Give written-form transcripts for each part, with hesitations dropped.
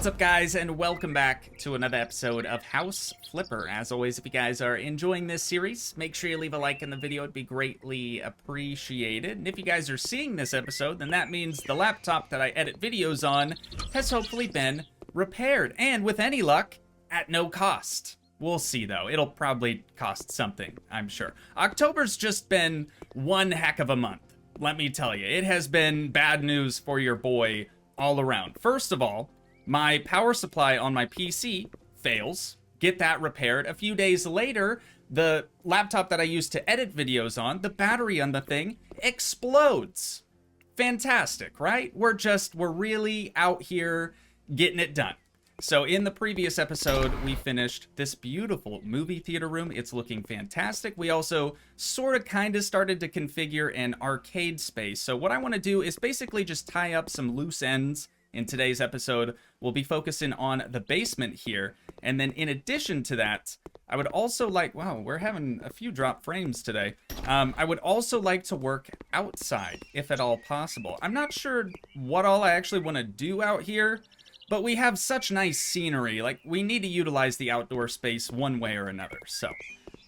What's up, guys, and welcome back to another episode of House Flipper. As always, if you guys are enjoying this series, make sure you leave a like in the video. It'd be greatly appreciated. And if you guys are seeing this episode, then that means the laptop that I edit videos on has hopefully been repaired, and with any luck, at no cost. We'll see, though. It'll probably cost something, I'm sure. October's just been one heck of a month, let me tell you. It has been bad news for your boy all around. First of all, my power supply on my PC fails. Get that repaired. A few days later, the laptop that I use to edit videos on, the battery on the thing explodes. Fantastic, right? We're really out here getting it done. So in the previous episode, we finished this beautiful movie theater room. It's looking fantastic. We also sort of kind of started to configure an arcade space. So what I want to do is basically just tie up some loose ends. In today's episode, we'll be focusing on the basement here. And then in addition to that, I would also like, wow, we're having a few drop frames today. I would also like to work outside, if at all possible. I'm not sure what all I actually want to do out here, but we have such nice scenery. Like, we need to utilize the outdoor space one way or another. So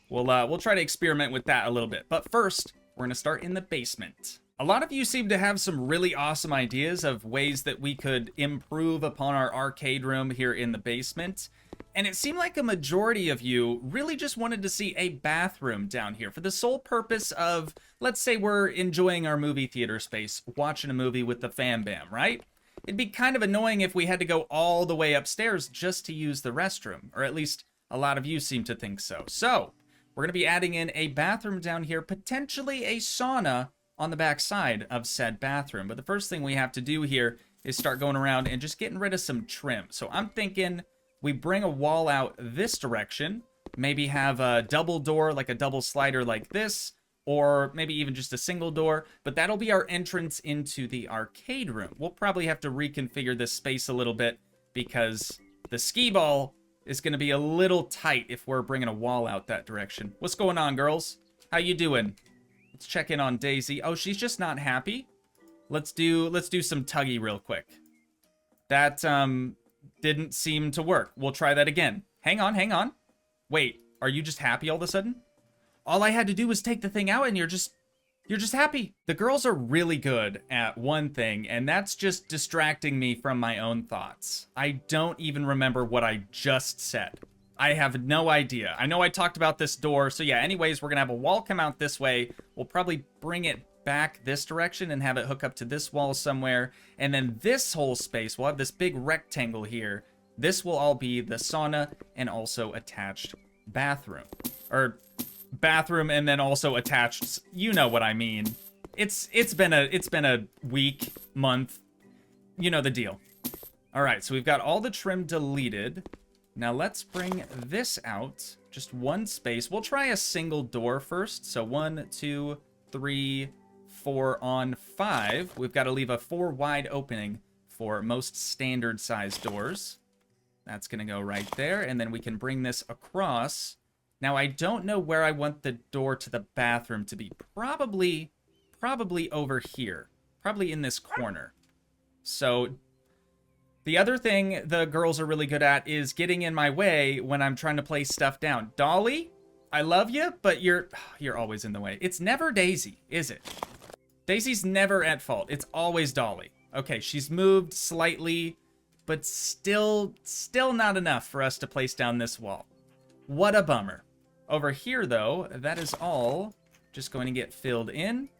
we'll try to experiment with that a little bit. But first, we're going to start in the basement. A lot of you seem to have some really awesome ideas of ways that we could improve upon our arcade room here in the basement. And it seemed like a majority of you really just wanted to see a bathroom down here for the sole purpose of, let's say we're enjoying our movie theater space, watching a movie with the fam bam, right? It'd be kind of annoying if we had to go all the way upstairs just to use the restroom, or at least a lot of you seem to think so. So, we're going to be adding in a bathroom down here, potentially a sauna on the back side of said bathroom. But the first thing we have to do here is start going around and just getting rid of some trim. So I'm thinking we bring a wall out this direction, maybe have a double door, like a double slider like this, or maybe even just a single door, but that'll be our entrance into the arcade room. We'll probably have to reconfigure this space a little bit because the skee ball is going to be a little tight if we're bringing a wall out that direction. What's going on, girls? How you doing? Let's check in on Daisy. Oh, she's just not happy. Let's do some Toogii real quick. That didn't seem to work. We'll try that again. Hang on. Wait, are you just happy all of a sudden? All I had to do was take the thing out and you're just happy. The girls are really good at one thing, and that's just distracting me from my own thoughts. I don't even remember what I just said. I have no idea. I know I talked about this door. So yeah, anyways, we're going to have a wall come out this way. We'll probably bring it back this direction and have it hook up to this wall somewhere. And then this whole space, we'll have this big rectangle here. This will all be the sauna and also attached bathroom. Or bathroom and then also attached, you know what I mean. It's been a week, month. You know the deal. All right, so we've got all the trim deleted. Now let's bring this out, just one space. We'll try a single door first. So 1, 2, 3, 4 on 5. We've got to leave a 4 wide opening for most standard size doors. That's going to go right there. And then we can bring this across. Now I don't know where I want the door to the bathroom to be. Probably over here. Probably in this corner. So the other thing the girls are really good at is getting in my way when I'm trying to place stuff down. Dolly, I love you, but you're always in the way. It's never Daisy, is it? Daisy's never at fault. It's always Dolly. Okay, she's moved slightly, but still not enough for us to place down this wall. What a bummer. Over here, though, that is all just going to get filled in.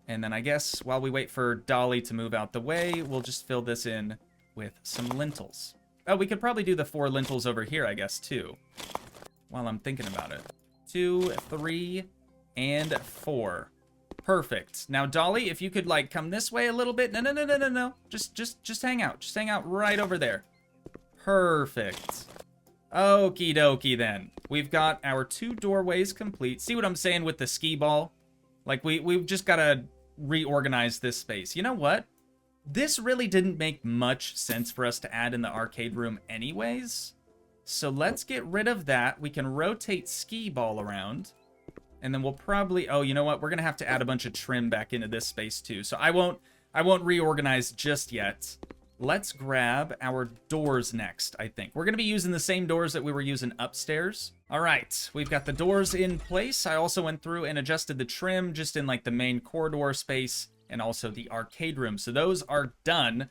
And then I guess while we wait for Dolly to move out the way, we'll just fill this in with some lintels. Oh, we could probably do the 4 lintels over here, I guess, too, while I'm thinking about it. 2, 3, and 4. Perfect. Now, Dolly, if you could, like, come this way a little bit. No. Just hang out. Just hang out right over there. Perfect. Okie dokie, then. We've got our 2 doorways complete. See what I'm saying with the skee ball? Like, we've just got to reorganize this space. You know what? This really didn't make much sense for us to add in the arcade room anyways. So let's get rid of that. We can rotate skee ball around. And then we'll probably... Oh, you know what? We're going to have to add a bunch of trim back into this space too. So I won't reorganize just yet. let's grab our doors next, I think. We're going to be using the same doors that we were using upstairs. All right, we've got the doors in place. I also went through and adjusted the trim just in like the main corridor space and also the arcade room. So those are done.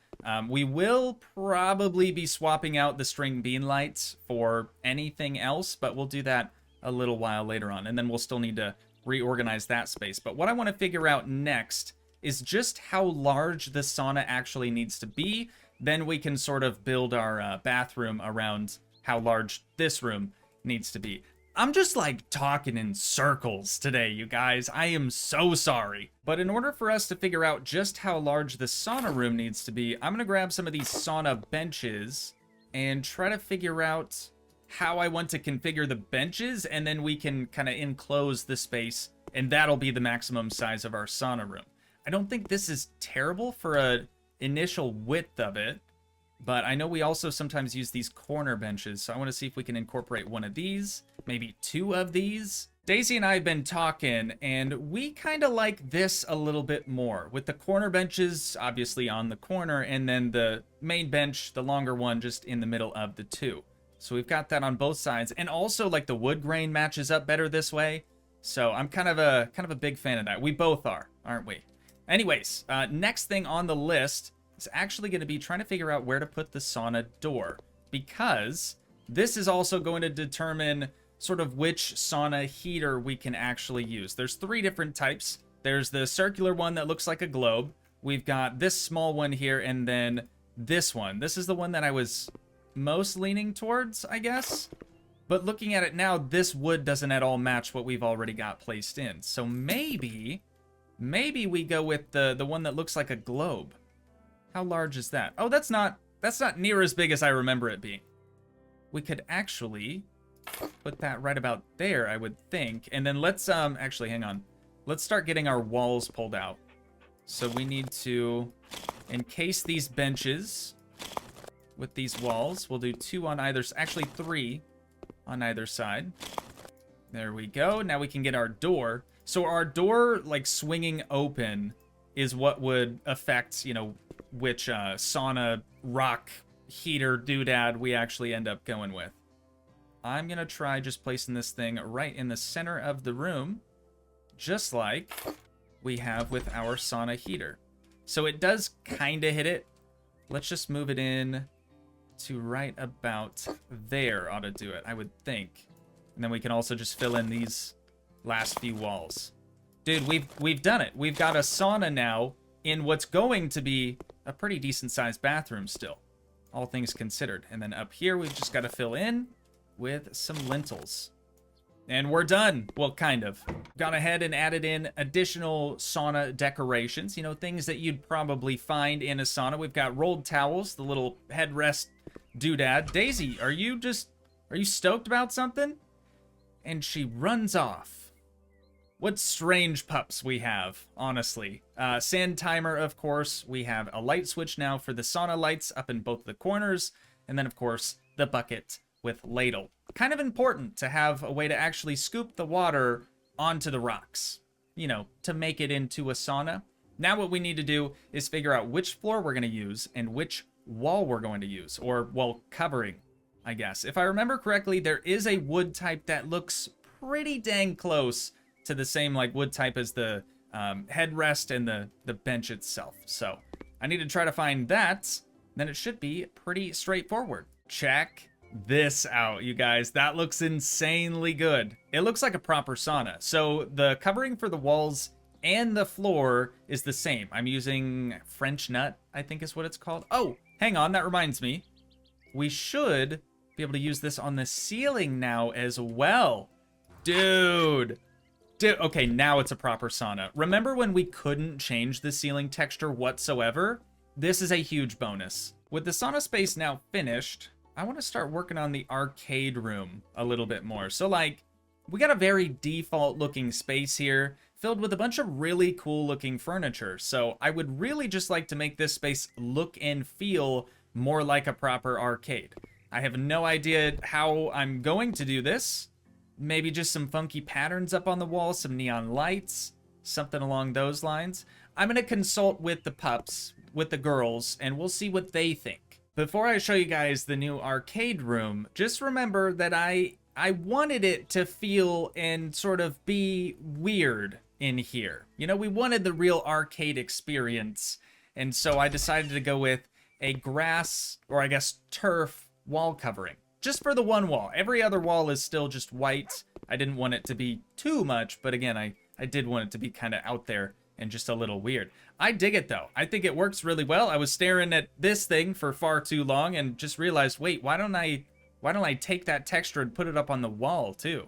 We will probably be swapping out the string bean lights for anything else, but we'll do that a little while later on. And then we'll still need to reorganize that space. But what I want to figure out next is just how large the sauna actually needs to be. Then we can sort of build our bathroom around how large this room needs to be. I'm just like talking in circles today, you guys. I am so sorry. But in order for us to figure out just how large the sauna room needs to be, I'm gonna grab some of these sauna benches and try to figure out how I want to configure the benches, and then we can kind of enclose the space, and that'll be the maximum size of our sauna room. I don't think this is terrible for an initial width of it, but I know we also sometimes use these corner benches, so I want to see if we can incorporate one of these, maybe two of these. Daisy and I have been talking, and we kind of like this a little bit more, with the corner benches obviously on the corner, and then the main bench, the longer one, just in the middle of the two. So we've got that on both sides, and also like the wood grain matches up better this way. So I'm kind of a big fan of that. We both are, aren't we? Anyways, next thing on the list is actually going to be trying to figure out where to put the sauna door, because this is also going to determine sort of which sauna heater we can actually use. There's three different types. There's the circular one that looks like a globe. We've got this small one here, and then this one. This is the one that I was most leaning towards, I guess. But looking at it now, this wood doesn't at all match what we've already got placed in. So maybe we go with the one that looks like a globe. How large is that? Oh, that's not near as big as I remember it being. We could actually put that right about there, I would think. And then let's actually hang on. Let's start getting our walls pulled out. So we need to encase these benches with these walls. We'll do two on either, actually three on either side. There we go. Now we can get our door. So our door, like, swinging open is what would affect, you know, which sauna rock heater doodad we actually end up going with. I'm gonna try just placing this thing right in the center of the room, just like we have with our sauna heater. So it does kind of hit it. Let's just move it in to right about there. Ought to do it, I would think. And then we can also just fill in these last few walls. Dude, we've done it. We've got a sauna now in what's going to be a pretty decent sized bathroom still, all things considered. And then up here we've just got to fill in with some lintels. And we're done. Well, kind of. Gone ahead and added in additional sauna decorations, you know, things that you'd probably find in a sauna. We've got rolled towels, the little headrest doodad. Daisy, are you stoked about something? And she runs off. What strange pups we have, honestly. Sand timer, of course. We have a light switch now for the sauna lights up in both the corners. And then, of course, the bucket with ladle. Kind of important to have a way to actually scoop the water onto the rocks, you know, to make it into a sauna. Now what we need to do is figure out which floor we're going to use and which wall we're going to use, or wall covering, I guess. If I remember correctly, there is a wood type that looks pretty dang close to the same like wood type as the headrest and the bench itself. So I need to try to find that. Then it should be pretty straightforward. Check this out, you guys. That looks insanely good. It looks like a proper sauna. So the covering for the walls and the floor is the same. I'm using French nut, I think is what it's called. Oh, hang on, that reminds me. We should be able to use this on the ceiling now as well. Dude, okay, now it's a proper sauna. Remember when we couldn't change the ceiling texture whatsoever? This is a huge bonus. With the sauna space now finished, I want to start working on the arcade room a little bit more. So, like, we got a very default looking space here, filled with a bunch of really cool looking furniture. So I would really just like to make this space look and feel more like a proper arcade. I have no idea how I'm going to do this. Maybe just some funky patterns up on the wall, some neon lights, something along those lines. I'm going to consult with the pups. with the girls, and we'll see what they think. Before I show you guys the new arcade room, just remember that I wanted it to feel and sort of be weird in here. You know, we wanted the real arcade experience, and so I decided to go with a grass, or I guess turf, wall covering. Just for the one wall. Every other wall is still just white. I didn't want it to be too much, but again, I did want it to be kind of out there and just a little weird. I dig it though. I think it works really well. I was staring at this thing for far too long and just realized, wait, why don't I take that texture and put it up on the wall too?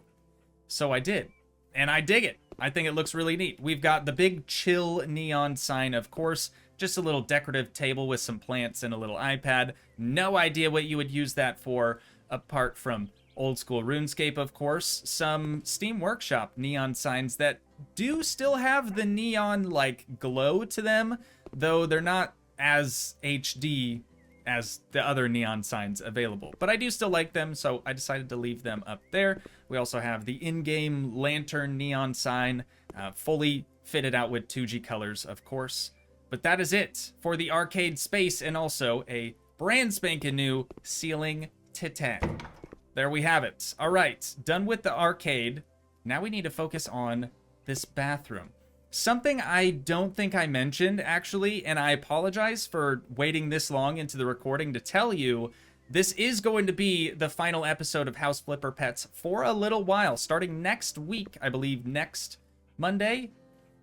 So I did, and I dig it. I think it looks really neat. We've got the big chill neon sign, of course, just a little decorative table with some plants and a little iPad. No idea what you would use that for apart from old school RuneScape, of course. Some Steam Workshop neon signs that do still have the neon like glow to them, though they're not as HD as the other neon signs available. But I do still like them, so I decided to leave them up there. We also have the in-game lantern neon sign, fully fitted out with Toogii colors, of course. But that is it for the arcade space, and also a brand spanking new ceiling titan. There we have it. All right, done with the arcade. Now we need to focus on this bathroom. Something I don't think I mentioned, actually, and I apologize for waiting this long into the recording to tell you, this is going to be the final episode of House Flipper Pets for a little while, starting next week, I believe next Monday.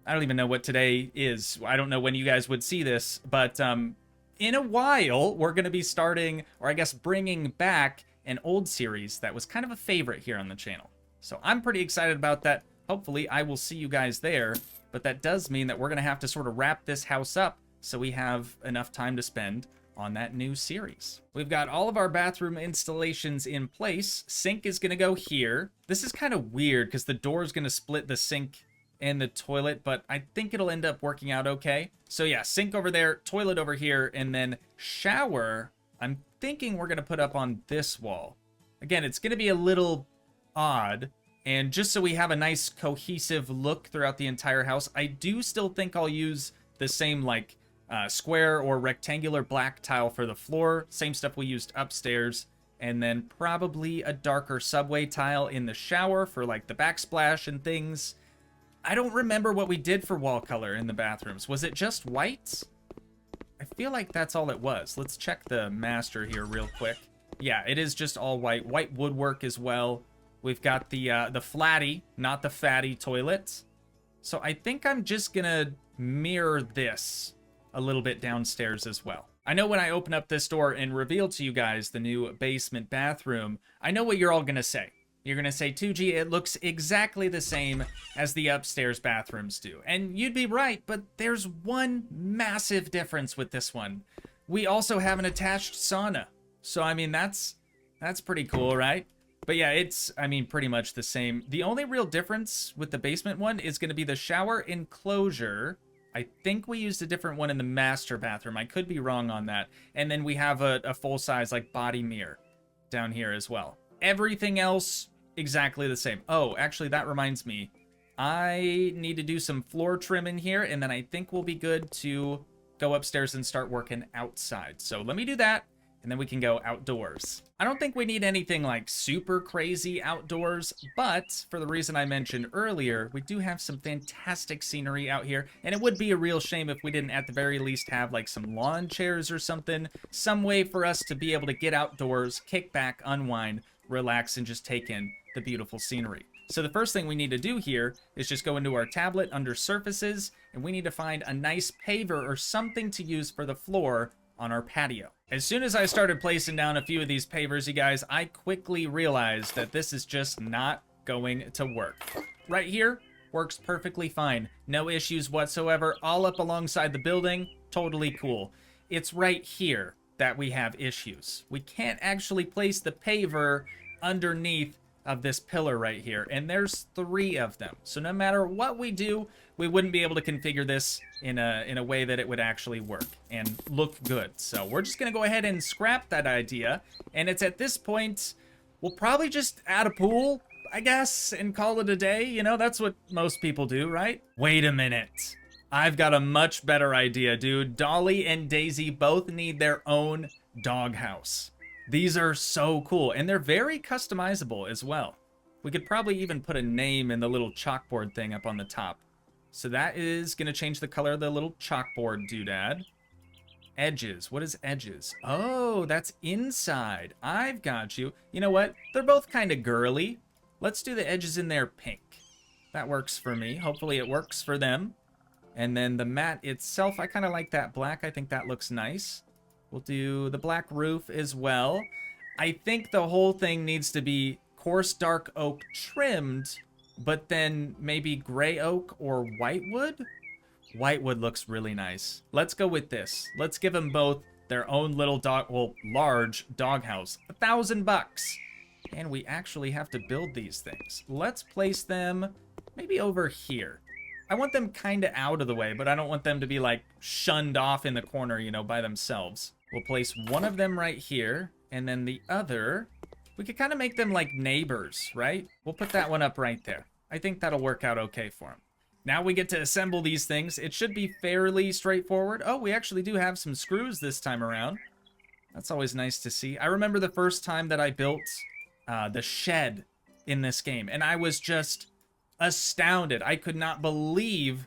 I don't even know what today is. I don't know when you guys would see this, but in a while, we're going to be starting, or I guess bringing back, an old series that was kind of a favorite here on the channel. So I'm pretty excited about that. Hopefully, I will see you guys there. But that does mean that we're going to have to sort of wrap this house up so we have enough time to spend on that new series. We've got all of our bathroom installations in place. Sink is going to go here. This is kind of weird because the door is going to split the sink and the toilet, but I think it'll end up working out okay. So yeah, sink over there, toilet over here, and then shower, I'm thinking we're going to put up on this wall. Again, it's going to be a little odd, and just so we have a nice cohesive look throughout the entire house, I do still think I'll use the same like square or rectangular black tile for the floor, same stuff we used upstairs, and then probably a darker subway tile in the shower for like the backsplash and things. I don't remember what we did for wall color in the bathrooms. Was it just white? I feel like that's all it was. Let's check the master here real quick. Yeah, it is just all white. White woodwork as well. We've got the flatty, not the fatty toilet. So I think I'm just gonna mirror this a little bit downstairs as well. I know when I open up this door and reveal to you guys the new basement bathroom, I know what you're all gonna say. You're gonna say, Toogii, it looks exactly the same as the upstairs bathrooms do. And you'd be right, but there's one massive difference with this one. We also have an attached sauna. So, I mean, that's pretty cool, right? But yeah, it's, I mean, pretty much the same. The only real difference with the basement one is gonna be the shower enclosure. I think we used a different one in the master bathroom. I could be wrong on that. And then we have a full-size, like, body mirror down here as well. Everything else, exactly the same. Oh, actually, that reminds me. I need to do some floor trim in here, and then I think we'll be good to go upstairs and start working outside. So let me do that, and then we can go outdoors. I don't think we need anything like super crazy outdoors, but for the reason I mentioned earlier, we do have some fantastic scenery out here, and it would be a real shame if we didn't at the very least have like some lawn chairs or something, some way for us to be able to get outdoors, kick back, unwind, relax, and just take in the beautiful scenery. So the first thing we need to do here is just go into our tablet under surfaces, and we need to find a nice paver or something to use for the floor on our patio. As soon as I started placing down a few of these pavers, you guys, I quickly realized that this is just not going to work. Right here, works perfectly fine. No issues whatsoever, all up alongside the building, totally cool. It's right here that we have issues. We can't actually place the paver underneath of this pillar right here, and there's 3 of them. So no matter what we do, we wouldn't be able to configure this in a way that it would actually work and look good. So we're just gonna go ahead and scrap that idea, and it's at this point, we'll probably just add a pool, I guess, and call it a day. You know, that's what most people do, right? Wait a minute. I've got a much better idea, dude. Dolly and Daisy both need their own doghouse. These are so cool, and they're very customizable as well. We could probably even put a name in the little chalkboard thing up on the top. So that is going to change the color of the little chalkboard doodad. Edges. What is edges? Oh, that's inside. I've got you. You know what? They're both kind of girly. Let's do the edges in there pink. That works for me. Hopefully it works for them. And then the mat itself, I kind of like that black. I think that looks nice. We'll do the black roof as well. I think the whole thing needs to be coarse dark oak trimmed, but then maybe gray oak or whitewood. Whitewood looks really nice. Let's go with this. Let's give them both their own little large doghouse. $1,000. And we actually have to build these things. Let's place them maybe over here. I want them kind of out of the way, but I don't want them to be like shunned off in the corner, you know, by themselves. We'll place one of them right here, and then the other, we could kind of make them like neighbors, right? We'll put that one up right there. I think that'll work out okay for them. Now we get to assemble these things. It should be fairly straightforward. Oh, we actually do have some screws this time around. That's always nice to see. I remember the first time that I built the shed in this game, and I was just astounded. I could not believe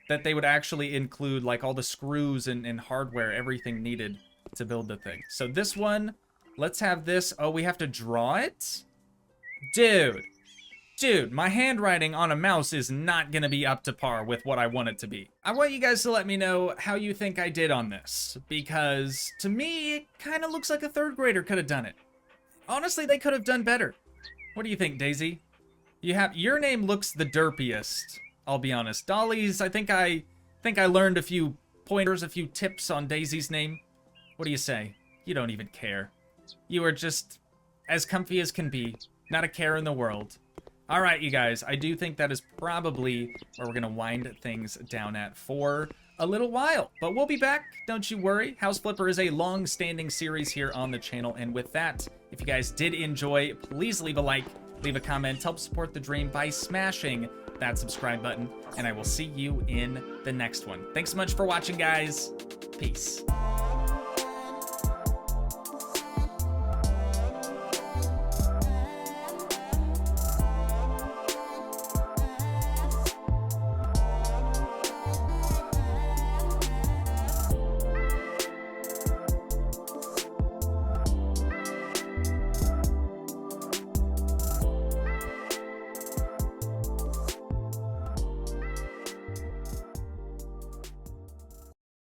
that they would actually include like all the screws and hardware, everything needed to build the thing. So this one, let's have this. Oh, we have to draw it? Dude, my handwriting on a mouse is not gonna be up to par with what I want it to be. I want you guys to let me know how you think I did on this, because to me, it kind of looks like a third grader could have done it. Honestly, they could have done better. What do you think, Daisy? Your name looks the derpiest, I'll be honest. Dolly's, I think I learned a few pointers, a few tips on Daisy's name. What do you say? You don't even care. You are just as comfy as can be. Not a care in the world. All right, you guys, I do think that is probably where we're going to wind things down at for a little while. But we'll be back, don't you worry. House Flipper is a long-standing series here on the channel. And with that, if you guys did enjoy, please leave a like, leave a comment, help support the dream by smashing that subscribe button. And I will see you in the next one. Thanks so much for watching, guys. Peace.